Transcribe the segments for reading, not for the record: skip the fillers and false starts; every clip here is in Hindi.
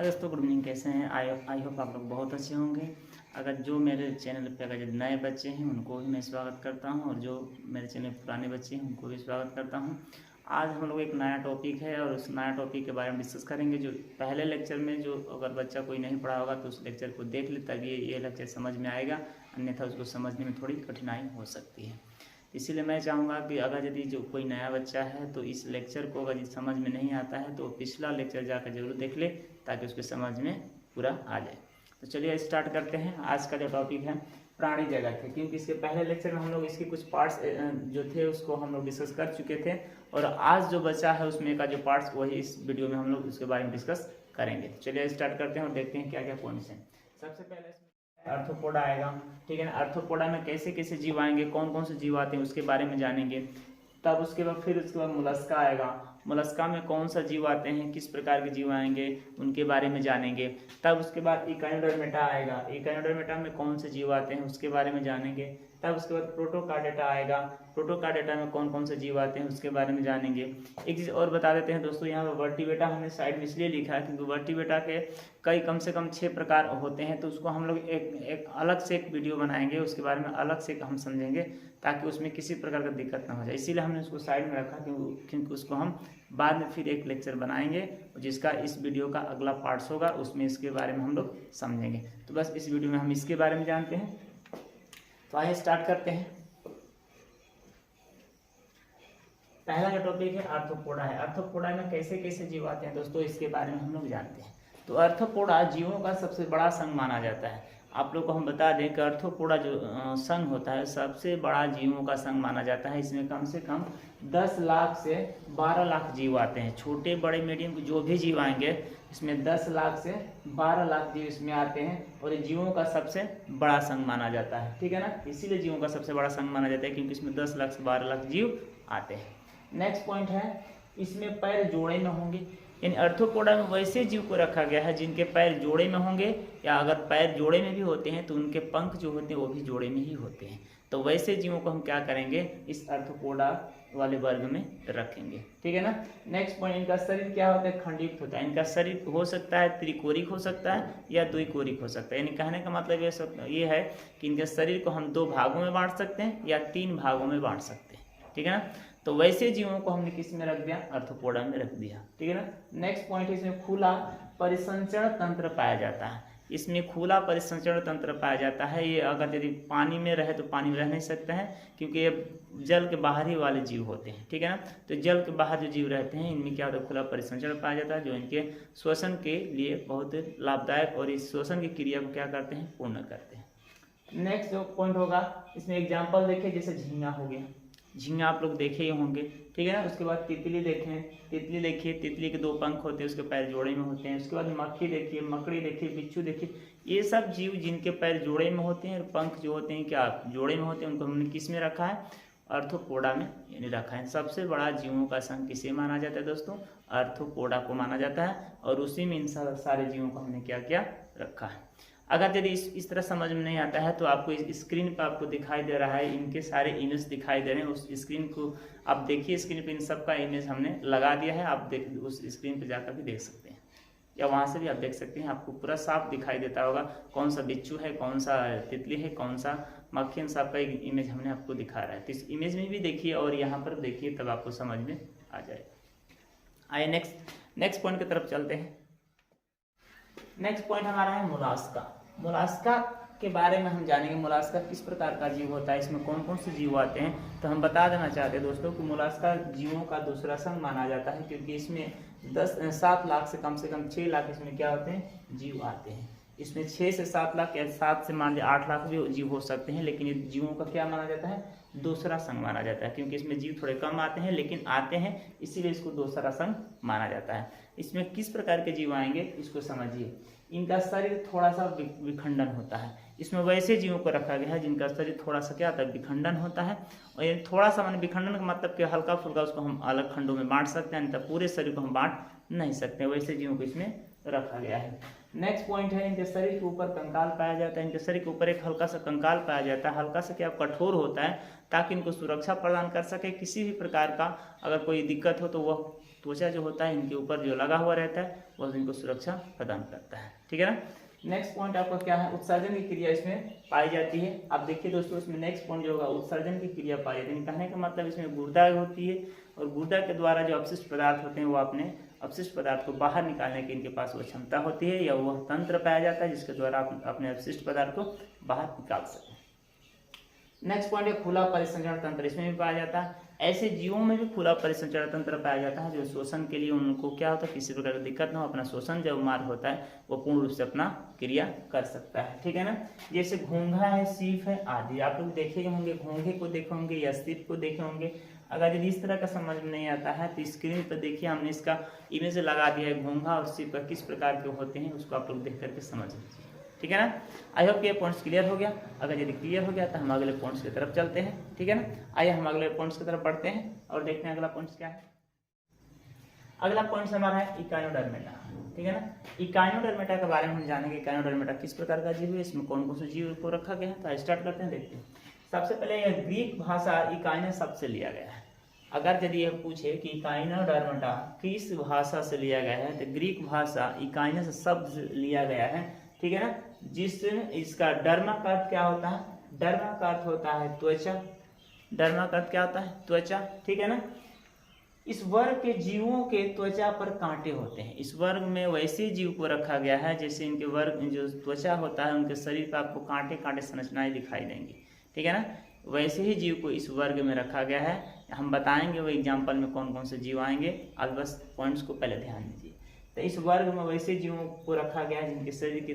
हाय दोस्तों, गुड इवनिंग। कैसे हैं? आई होप आप लोग बहुत अच्छे होंगे। अगर जो मेरे चैनल पे अगर जो नए बच्चे हैं उनको भी मैं स्वागत करता हूं, और जो मेरे चैनल पुराने बच्चे हैं उनको भी स्वागत करता हूं। आज हम लोग एक नया टॉपिक है और उस नया टॉपिक के बारे में डिस्कस करेंगे। जो पहले लेक्चर में जो अगर बच्चा कोई नहीं पढ़ा होगा तो उस लेक्चर को देख ले, तभी ये लेक्चर समझ में आएगा, अन्यथा उसको समझने में थोड़ी कठिनाई हो सकती है। इसीलिए मैं चाहूँगा कि अगर यदि जो कोई नया बच्चा है तो इस लेक्चर को अगर समझ में नहीं आता है तो पिछला लेक्चर जाकर जरूर देख ले, ताकि उसके समझ में पूरा आ जाए। तो चलिए स्टार्ट करते हैं। आज का जो टॉपिक है प्राणी जगत है, क्योंकि इसके पहले लेक्चर में हम लोग इसके कुछ पार्ट्स जो थे उसको हम लोग डिस्कस कर चुके थे, और आज जो बचा है उसमें का जो पार्ट्स वही इस वीडियो में हम लोग उसके बारे में डिस्कस करेंगे। चलिए स्टार्ट करते हैं और देखते हैं क्या क्या पॉइंट्स हैं। सबसे पहले आर्थ्रोपोडा आएगा, ठीक है ना। आर्थ्रोपोडा में कैसे कैसे जीव आएंगे, कौन कौन से जीव आते हैं उसके बारे में जानेंगे। तब उसके बाद मोलस्का आएगा। मोलस्का में कौन सा जीव आते हैं, किस प्रकार के जीव आएंगे उनके बारे में जानेंगे। तब उसके बाद इकाइनोडर्मेटा आएगा। इकाइनोडर्मेटा में कौन से जीव आते हैं उसके बारे में जानेंगे। तब उसके बाद प्रोटोकार्डेटा आएगा। प्रोटोकार्डेटा में कौन कौन से जीव आते हैं उसके बारे में जानेंगे। एक चीज़ और बता देते हैं दोस्तों, यहाँ पर वर्टिब्रेटा हमने साइड में इसलिए लिखा है क्योंकि वर्टिब्रेटा के कम से कम 6 प्रकार होते हैं, तो उसको हम लोग एक अलग से एक वीडियो बनाएंगे, उसके बारे में अलग से हम समझेंगे, ताकि उसमें किसी प्रकार का दिक्कत ना हो जाए। इसीलिए हमने उसको साइड में रखा क्योंकि उसको हम बाद में फिर एक लेक्चर बनाएंगे, जिसका इस वीडियो का अगला पार्ट्स होगा, उसमें इसके बारे में हम लोग समझेंगे। तो बस इस वीडियो में हम इसके बारे में जानते हैं। तो आइए स्टार्ट करते हैं। पहला जो टॉपिक है आर्थ्रोपोडा है। आर्थ्रोपोडा में कैसे कैसे जीव आते हैं दोस्तों, इसके बारे में हम लोग जानते हैं। तो आर्थ्रोपोडा जीवों का सबसे बड़ा संघ माना जाता है। आप लोग को हम बता दें कि आर्थ्रोपोडा जो संघ होता है सबसे बड़ा जीवों का संघ माना जाता है। इसमें कम से कम 10 लाख से 12 लाख जीव आते हैं। छोटे बड़े मीडियम जो भी जीव आएंगे इसमें 10 लाख से 12 लाख जीव इसमें आते हैं, और ये जीवों का सबसे बड़ा संघ माना जाता है, ठीक है ना। इसीलिए जीवों का सबसे बड़ा संघ माना जाता है क्योंकि इसमें 10 लाख से 12 लाख जीव आते हैं। नेक्स्ट पॉइंट है, इसमें पैर जोड़े में होंगे। यानी आर्थ्रोपोडा में वैसे जीव को रखा गया है जिनके पैर जोड़े में होंगे, या अगर पैर जोड़े में भी होते हैं तो उनके पंख जो होते हैं वो भी जोड़े में ही होते हैं। तो वैसे जीवों को हम क्या करेंगे, इस आर्थ्रोपोडा वाले वर्ग में रखेंगे, ठीक है ना। नेक्स्ट पॉइंट, इनका शरीर क्या होता है, खंडित होता है। इनका शरीर हो सकता है त्रिकोरिक हो सकता है या द्विकोरिक हो सकता है। यानी कहने का मतलब ये है कि इनके शरीर को हम 2 भागों में बांट सकते हैं या 3 भागों में बांट सकते हैं, ठीक है ना। तो वैसे जीवों को हमने किस में रख दिया, आर्थ्रोपोडा में रख दिया, ठीक है ना। नेक्स्ट पॉइंट, इसमें खुला परिसंचरण तंत्र पाया जाता है। इसमें खुला परिसंचरण तंत्र पाया जाता है। ये अगर यदि पानी में रहे तो पानी में रह नहीं सकते हैं, क्योंकि ये जल के बाहरी वाले जीव होते हैं, ठीक है ना। तो जल के बाहर जो जीव रहते हैं इनमें क्या होता है, खुला परिसंचरण पाया जाता है, जो इनके श्वसन के लिए बहुत लाभदायक और इस श्वसन की क्रिया को क्या करते हैं, पूर्ण करते हैं। नेक्स्ट जो पॉइंट होगा, इसमें एग्जाम्पल देखिए, जैसे झींगा हो गया। झींगा आप लोग देखे ही होंगे, ठीक है ना। उसके बाद तितली देखें, तितली देखिए, तितली के 2 पंख होते हैं, उसके पैर जोड़े में होते हैं। उसके बाद मक्खी देखिए, मकड़ी देखिए, बिच्छू देखिए। ये सब जीव जिनके पैर जोड़े में होते हैं और पंख जो होते हैं क्या जोड़े में होते हैं, उनको हमने किस में रखा है, आर्थ्रोपोडा में यानी रखा है। सबसे बड़ा जीवों का संघ किसे माना जाता है दोस्तों, आर्थ्रोपोडा को माना जाता है, और उसी में इन सारे जीवों को हमने क्या क्या रखा है। अगर यदि इस तरह समझ में नहीं आता है तो आपको इस स्क्रीन पर आपको दिखाई दे रहा है, इनके सारे इमेज दिखाई दे रहे हैं। उस स्क्रीन को आप देखिए, स्क्रीन पे इन सब का इमेज हमने लगा दिया है। आप उस स्क्रीन पे जाकर भी देख सकते हैं, या वहाँ से भी आप देख सकते हैं। आपको पूरा साफ दिखाई देता होगा कौन सा बिच्छू है, कौन सा तितली है, कौन सा मक्खी, इन सब का एक इमेज हमने आपको दिखा रहा है। तो इस इमेज में भी देखिए और यहाँ पर देखिए, तब आपको समझ में आ जाएगा। आइए नेक्स्ट पॉइंट की तरफ चलते हैं। नेक्स्ट पॉइंट हमारा है मोलास्का। मोलास्का के बारे में हम जानेंगे, मोलास्का किस प्रकार का जीव होता है, इसमें कौन कौन से जीव आते हैं। तो हम बता देना चाहते हैं दोस्तों कि मोलास्का जीवों का दूसरा संघ माना जाता है, क्योंकि इसमें 7 लाख से कम 6 लाख इसमें क्या होते हैं, जीव आते हैं। इसमें 6 से 7 लाख या 7 से मान लीजिए 8 लाख भी जीव हो सकते हैं, लेकिन ये जीवों का क्या माना जाता है, दूसरा संघ माना जाता है, क्योंकि इसमें जीव थोड़े कम आते हैं लेकिन आते हैं, इसीलिए इसको दूसरा संघ माना जाता है। इसमें किस प्रकार के जीव आएंगे इसको समझिए। इनका शरीर थोड़ा सा विखंडन होता है। इसमें वैसे जीवों को रखा गया है जिनका शरीर थोड़ा सा क्या होता है, विखंडन होता है। और ये थोड़ा सा मान विखंडन का मतलब कि हल्का फुल्का उसको हम अलग खंडों में बांट सकते हैं, तब पूरे शरीर को हम बांट नहीं सकते, वैसे जीवों को इसमें रखा गया है। नेक्स्ट पॉइंट है, इनके शरीर के ऊपर कंकाल पाया जाता है। इनके शरीर के ऊपर एक हल्का सा कंकाल पाया जाता है, हल्का सा क्या कठोर होता है, ताकि इनको सुरक्षा प्रदान कर सके। किसी भी प्रकार का अगर कोई दिक्कत हो तो वह त्वचा जो होता है इनके ऊपर जो लगा हुआ रहता है वह इनको सुरक्षा प्रदान करता है। ठीक है ना। नेक्स्ट पॉइंट आपका क्या है, उत्सर्जन की क्रिया इसमें पाई जाती है। आप देखिए दोस्तों इसमें नेक्स्ट पॉइंट जो होगा उत्सर्जन की क्रिया पाई जाती है। कहने का मतलब इसमें गुर्दा होती है और गुर्दा के द्वारा जो अपशिष्ट पदार्थ होते हैं वो अपने अपशिष्ट पदार्थ को बाहर निकालने की इनके पास वो क्षमता होती है या वह तंत्र पाया जाता है जिसके द्वारा आप अपने अपशिष्ट पदार्थ को बाहर निकाल सकें। नेक्स्ट पॉइंट है खुला परिसंचरण तंत्र, इसमें भी पाया जाता है। ऐसे जीवों में भी खुला परिसंचरण तंत्र पाया जाता है जो शोषण के लिए उनको क्या होता है किसी प्रकार की दिक्कत ना हो, अपना शोषण जब मार्ग होता है वो पूर्ण रूप से अपना क्रिया कर सकता है। ठीक है ना। जैसे घोंघा है, सीप है आदि, आप लोग देखे होंगे, घोंघे को देखे होंगे या सीप को देखे होंगे। अगर यदि इस तरह का समझ में नहीं आता है तो स्क्रीन पर देखिए हमने इसका इमेज लगा दिया है, घोंघा और सीप का किस प्रकार के होते हैं उसको आप लोग देख करके समझ लीजिए। ठीक है ना। आई होप ये पॉइंट्स क्लियर हो गया। अगर यदि क्लियर हो गया तो हम अगले पॉइंट्स की तरफ चलते हैं। ठीक है ना। आइए हम अगले पॉइंट्स की तरफ बढ़ते हैं और देखते हैं अगला पॉइंट्स क्या है। अगला पॉइंट्स हमारा है इकाइनोडर्मेटा। ठीक है ना। इकाइनोडर्मेटा के बारे में हम जानेंगे इकाइनोडर्मेटा किस प्रकार का जीव है, इसमें कौन कौन से जीव को रखा गया है। तो स्टार्ट करते हैं, देखते हैं। सबसे पहले यह ग्रीक भाषा इकाइनस शब्द से लिया गया है। अगर यदि यह पूछे कि इकाइनोडर्मेटा किस भाषा से लिया गया है तो ग्रीक भाषा इकाइनस शब्द से लिया गया है। ठीक है ना। जिस इसका डर्मा का अर्थ क्या होता है, डर्मा का अर्थ होता है त्वचा, डर्मा का अर्थ क्या होता है त्वचा। ठीक है ना। इस वर्ग के जीवों के त्वचा पर कांटे होते हैं। इस वर्ग में वैसे जीव को रखा गया है जैसे इनके वर्ग जो त्वचा होता है उनके शरीर पर आपको कांटे कांटे संरचनाएं दिखाई देंगी। ठीक है ना। वैसे ही जीव को इस वर्ग में रखा गया है। हम बताएंगे वो एग्जाम्पल में कौन कौन से जीव आएंगे, आप बस पॉइंट्स को पहले ध्यान दीजिए। तो इस वर्ग में वैसे जीवों को रखा गया है जिनके शरीर की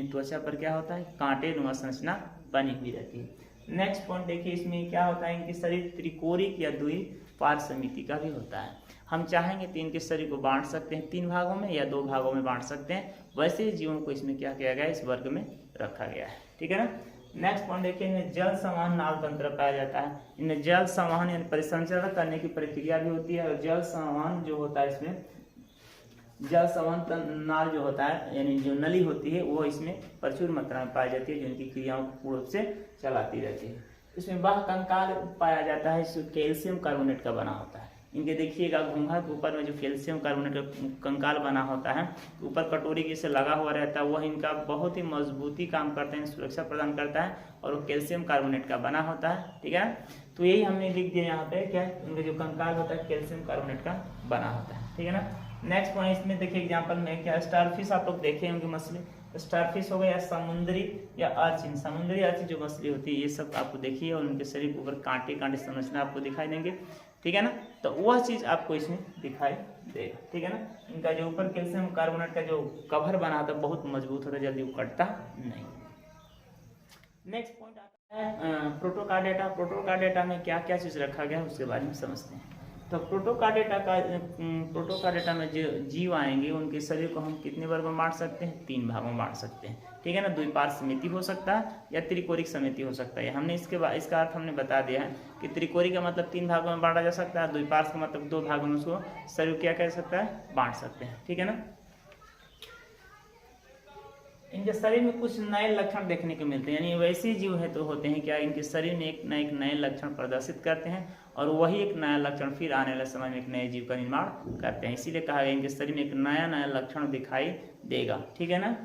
त्वचा पर क्या होता है कांटे नुमा संरचना बनी हुई रहती है। नेक्स्ट पॉइंट देखिए, इसमें क्या होता है इनके शरीर त्रिकोणिक या द्विपार्श्व समिति का भी होता है। हम चाहेंगे तो इनके शरीर को बांट सकते हैं 3 भागों में या 2 भागों में बांट सकते हैं। वैसे ही जीवों को इसमें क्या किया गया है इस वर्ग में रखा गया है। ठीक है ना। नेक्स्ट पॉइंट देखिए, इन्हें जल संवहन नाल तंत्र पाया जाता है। इन्हें जल संवहन यानी परिसंचरण करने की प्रक्रिया भी होती है और जल संवहन जो होता है इसमें जल संवहन नाल जो होता है यानी जो नली होती है वो इसमें प्रचुर मात्रा में पाई जाती है जो इनकी क्रियाओं को पूर्ण रूप से चलाती रहती है। इसमें बाह्य कंकाल पाया जाता है, इसमें कैल्शियम कार्बोनेट का बना होता है। इनके देखिएगा घोंघा के ऊपर में जो कैल्शियम कार्बोनेट का कंकाल बना होता है ऊपर कटोरी के से लगा हुआ रहता है, वह इनका बहुत ही मजबूती काम करते हैं, सुरक्षा प्रदान करता है और वो कैल्शियम कार्बोनेट का बना होता है। ठीक है। तो यही हमने लिख दिया यहाँ पे क्या उनके जो कंकाल होता है कैल्शियम कार्बोनेट का बना होता है। ठीक है ना। नेक्स्ट पॉइंट इसमें देखिए एग्जांपल में क्या स्टारफिश आप लोग देखे होंगे मछली, स्टारफिश हो गया या समुद्री या अर्चिन, समुद्री अर्चिन जो मछली होती है ये सब आपको देखिए और उनके शरीर के ऊपर कांटे कांटे संरचना आपको दिखाई देंगे। ठीक है ना। तो वह चीज़ आपको इसमें दिखाई देगा। ठीक है ना। इनका जो ऊपर कैल्शियम कार्बोनेट का जो कवर बना होता है बहुत मजबूत होता है, जल्दी वो कटता नहीं। नेक्स्ट पॉइंट आता है प्रोटोकार्डेटा। प्रोटोकार्डेटा में क्या क्या चीज़ रखा गया है उसके बारे में समझते हैं। तो प्रोटोकार्डेटा में जो जीव आएंगे उनके शरीर को हम कितने वर्ग में बांट सकते हैं 3 भागों में बांट सकते हैं। ठीक है ना। द्विपार्श्व समिति हो सकता है या त्रिकोणिक समिति हो सकता है। हमने इसका अर्थ हमने बता दिया है कि त्रिकोणिक का मतलब 3 भागों में बांटा जा सकता है, द्विपार्श्व का मतलब 2 भागों में उसको शरीर क्या कर सकता है बांट सकते हैं। ठीक है ना। इनके शरीर में कुछ नए लक्षण देखने को मिलते हैं, यानी वैसे जीव है तो होते हैं क्या इनके शरीर में एक नए लक्षण प्रदर्शित करते हैं और वही एक नया लक्षण फिर आने वाले समय में एक नए जीव का निर्माण करते हैं। इसीलिए कहा गया इनके शरीर में एक नया लक्षण दिखाई देगा। ठीक है ना।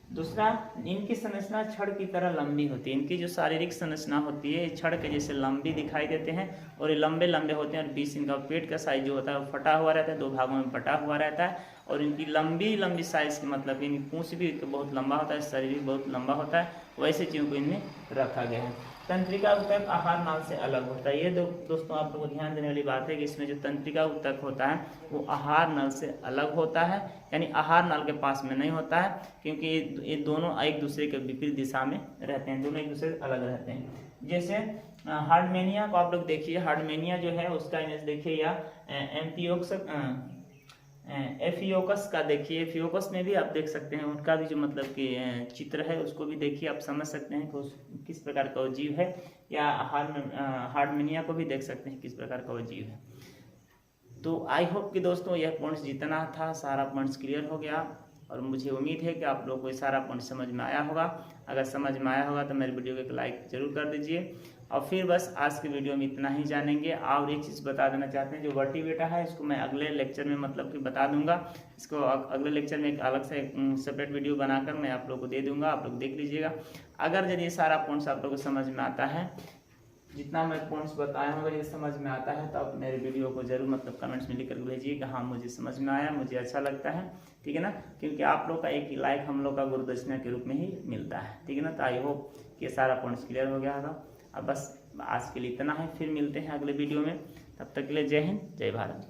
दूसरा, इनकी संरचना छड़ की तरह लंबी होती है। इनकी जो शारीरिक संरचना होती है छड़ के जैसे लंबी दिखाई देते हैं और ये लंबे लंबे होते हैं और बीच इनका पेट का साइज जो होता है वो फटा हुआ रहता है, 2 भागों में बटा हुआ रहता है और इनकी लंबी साइज के मतलब इनकी पूंछ भी बहुत लंबा होता है, शरीर भी बहुत लंबा होता है। वैसे चीज़ों को इनमें रखा गया है। तंत्रिका ऊतक आहार नाल से अलग होता है। ये दोस्तों आप लोगों को ध्यान देने वाली बात है कि इसमें जो तंत्रिका ऊतक होता है वो आहार नल से अलग होता है, यानी आहार नल के पास में नहीं होता है क्योंकि ये दोनों एक दूसरे के विपरीत दिशा में रहते हैं, दोनों एक दूसरे से अलग रहते हैं। जैसे हार्डमेनिया को आप लोग देखिए, हार्डमेनिया जो है उसका इमेज देखिए या एफियोकस का देखिए, एफियोकस में भी आप देख सकते हैं उनका भी जो मतलब कि चित्र है उसको भी देखिए, आप समझ सकते हैं कि किस प्रकार का वो जीव है, या हार्डमेनिया को भी देख सकते हैं किस प्रकार का वो जीव है। तो आई होप कि दोस्तों यह पॉइंट्स जितना था सारा पॉइंट्स क्लियर हो गया और मुझे उम्मीद है कि आप लोगों को सारा पॉइंट समझ में आया होगा। अगर समझ में आया होगा तो मेरे वीडियो को एक लाइक जरूर कर दीजिए। और फिर बस आज के वीडियो में इतना ही जानेंगे। और एक चीज़ बता देना चाहते हैं, जो वर्टिब्रेटा है इसको मैं अगले लेक्चर में मतलब कि बता दूंगा। इसको अगले लेक्चर में एक अलग से सेपरेट वीडियो बनाकर मैं आप लोग को दे दूंगा, आप लोग देख लीजिएगा। अगर यदि ये सारा पॉइंट्स आप लोग को समझ में आता है, जितना मैं पॉइंट्स बताया हूँ अगर ये समझ में आता है तो आप मेरे वीडियो को जरूर मतलब कमेंट्स में लिख कर भेजिए कि हाँ मुझे समझ में आया, मुझे अच्छा लगता है, ठीक है ना। क्योंकि आप लोग का एक ही लाइक हम लोग का गुरुदक्षिणा के रूप में ही मिलता है, ठीक है ना। तो आई होप कि सारा पॉइंट्स क्लियर हो गया होगा। अब बस आज के लिए इतना है, फिर मिलते हैं अगले वीडियो में। तब तक के लिए जय हिंद, जय भारत।